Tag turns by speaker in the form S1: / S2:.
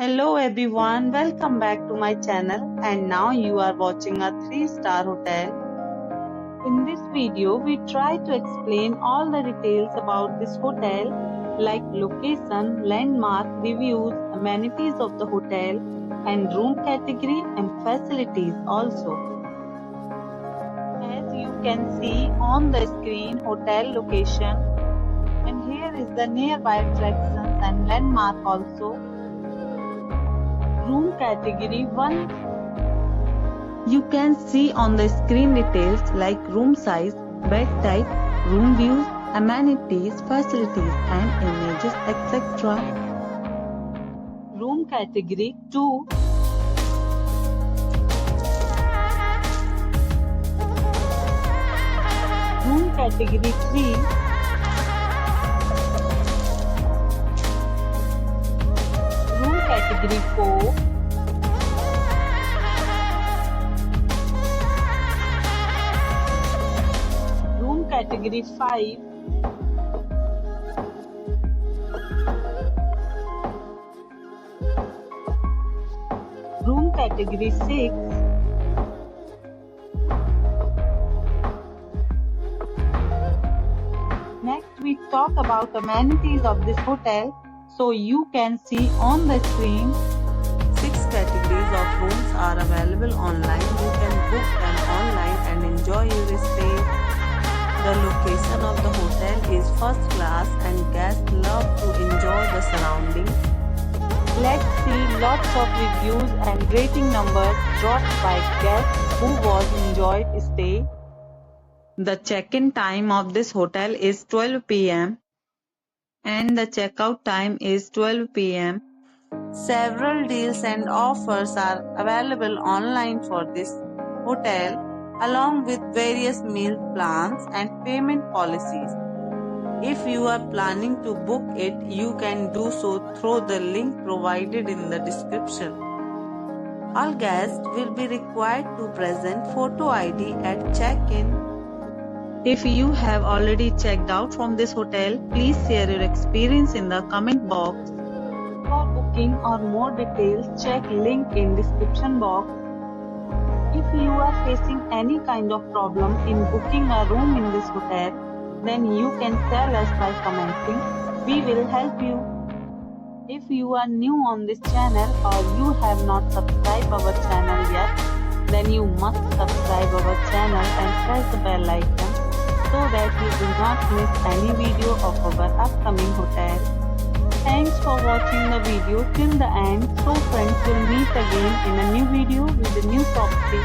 S1: Hello everyone, welcome back to my channel, and now you are watching a 3-star hotel. In this video, we try to explain all the details about this hotel like location, landmark, reviews, amenities of the hotel and room category and facilities also. As you can see on the screen, hotel location, and here is the nearby attractions and landmark also. Room category 1. You can see on the screen details like room size, bed type, room views, amenities, facilities and images, etc. Room category 2. Room category 3. Category 4. Room category 5. Room category 6. Next we talk about amenities of this hotel. So you can see on the screen, 6 categories of rooms are available online. You can book them online and enjoy your stay. The location of the hotel is first class and guests love to enjoy the surroundings. Let's see lots of reviews and rating numbers dropped by guests who was enjoyed stay. The check-in time of this hotel is 12 p.m. and the checkout time is 12 p.m. Several deals and offers are available online for this hotel, along with various meal plans and payment policies. If you are planning to book it, you can do so through the link provided in the description. All guests will be required to present photo ID at check-in. If you have already checked out from this hotel, please share your experience in the comment box. For booking or more details, check link in description box. If you are facing any kind of problem in booking a room in this hotel, then you can tell us by commenting. We will help you. If you are new on this channel or you have not subscribed our channel yet, then you must subscribe our channel and press the bell icon, so that you do not miss any video of our upcoming hotel. Thanks for watching the video till the end. So friends, will meet again in a new video with a new property.